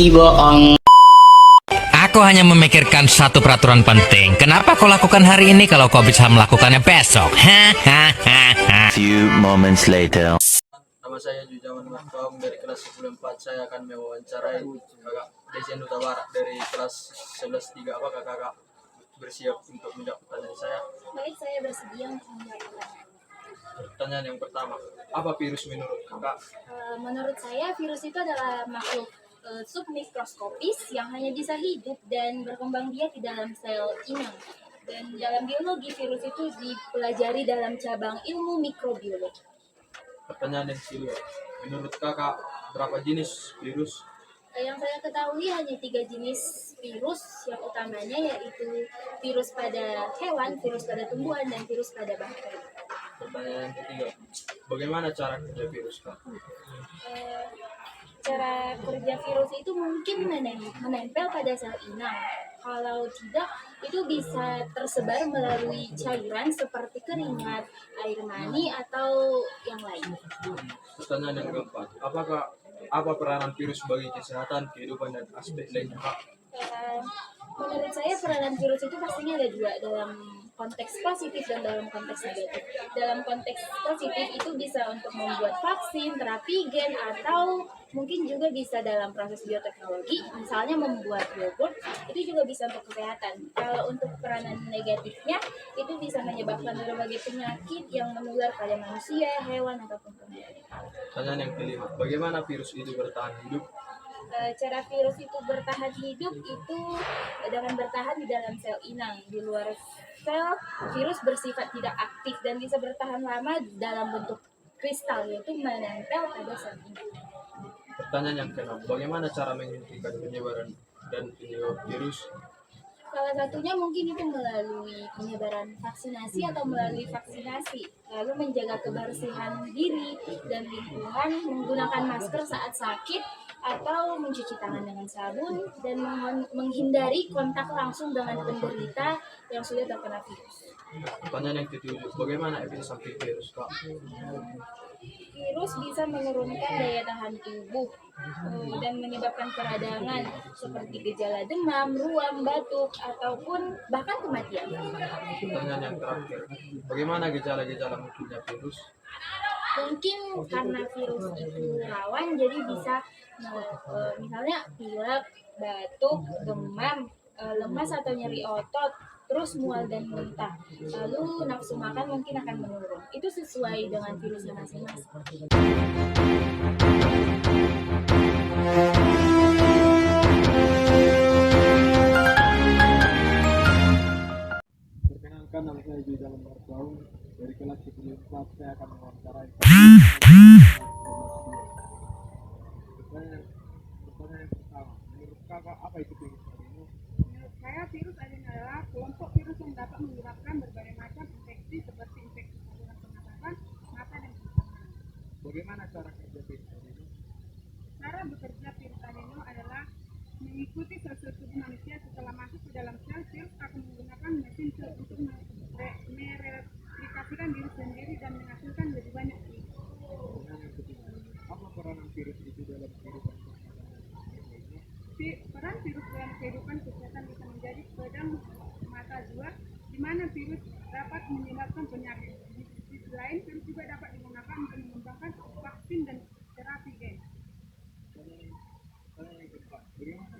bohong. Aku hanya memikirkan satu peraturan penting. Kenapa kau lakukan hari ini kalau kau bisa melakukannya besok? Few moments later. Nama saya Jujaman Markom dari kelas 10-4. Saya akan mewawancarai kakak Desian Duta Barat dari kelas 11-3. Apakah kakak bersiap untuk menjawab pertanyaan saya? Baik, saya bersedia untuk menjawab pertanyaan. Pertanyaan yang pertama, apa virus menurut kakak? Menurut saya, virus itu adalah makhluk submikroskopis yang hanya bisa hidup dan berkembang biak di dalam sel inang. Dan dalam biologi, virus itu dipelajari dalam cabang ilmu mikrobiologi. Pertanyaan yang kedua, menurut kakak berapa jenis virus? Yang saya ketahui hanya 3 jenis virus yang utamanya, yaitu virus pada hewan, virus pada tumbuhan, dan virus pada bakteri. Pertanyaan yang ketiga, bagaimana cara kerja virus kak? Cara kerja virus itu mungkin menempel pada sel inang. Kalau tidak, itu bisa tersebar melalui cairan seperti keringat, air mani, atau yang lain. Pertanyaan yang keempat, apa peranan virus bagi kesehatan, kehidupan, dan aspek lainnya kak? Menurut saya peranan virus itu pastinya ada dua, dalam konteks positif dan dalam konteks negatif. Dalam konteks positif itu bisa untuk membuat vaksin, terapi gen, atau mungkin juga bisa dalam proses bioteknologi, misalnya membuat yogurt, itu juga bisa untuk kesehatan. Kalau untuk peranan negatifnya, itu bisa menyebabkan berbagai penyakit yang menular pada manusia, hewan, ataupun tumbuhan. Pertanyaan yang kelima, bagaimana virus itu bertahan hidup? Cara virus itu bertahan hidup itu dengan bertahan di dalam sel inang. Di luar sel, virus bersifat tidak aktif dan bisa bertahan lama dalam bentuk kristal, yaitu menempel pada sel inang. Pertanyaan yang keenam, bagaimana cara menghentikan penyebaran dan penyebab virus? Salah satunya mungkin itu melalui penyebaran vaksinasi atau melalui vaksinasi, lalu menjaga kebersihan diri dan lingkungan, menggunakan masker saat sakit, atau mencuci tangan dengan sabun, dan menghindari kontak langsung dengan penderita yang sudah terkena virus. Pertanyaan yang ketujuh, bagaimana efek samping virus kak? Virus bisa menurunkan daya tahan tubuh dan menyebabkan peradangan seperti gejala demam, ruam, batuk, ataupun bahkan kematian. Pertanyaan yang terakhir, bagaimana gejala-gejala munculnya virus? Mungkin karena virus itu rawan, jadi bisa misalnya pilek, batuk, demam, lemas atau nyeri otot, terus mual dan muntah. Lalu nafsu makan mungkin akan menurun. Itu sesuai dengan virusnya masing-masing. Perkenalkan, nama saya Jujaman Markom dari kelas 10-4. Saya akan mewawancarai pertanyaan yang pertama, menurut kakak apa itu virus? Menurut saya, virus adalah kelompok virus yang dapat menyebabkan berbagai macam infeksi seperti infeksi saluran pernapasan, mata, dan pencernaan. Bagaimana cara kerja virus ini? Cara bekerja virus adeno adalah mengikuti sel-sel tubuh manusia. Setelah masuk ke dalam sel, virus akan menggunakan mesin sel untuk mereplikasikan diri sendiri dan menghasilkan lebih banyak virus. Pertanyaan yang ketiga, apa peranan virus itu dalam kehidupan kesehatan dan aspek lainnya? Peran virus dalam kehidupan kesehatan bisa menjadi pedang mata dua, di mana virus dapat menyebabkan penyakit. Di sisi lain, virus juga dapat digunakan untuk mengembangkan vaksin dan terapi gen. Pertanyaan yang keempat, bagaimana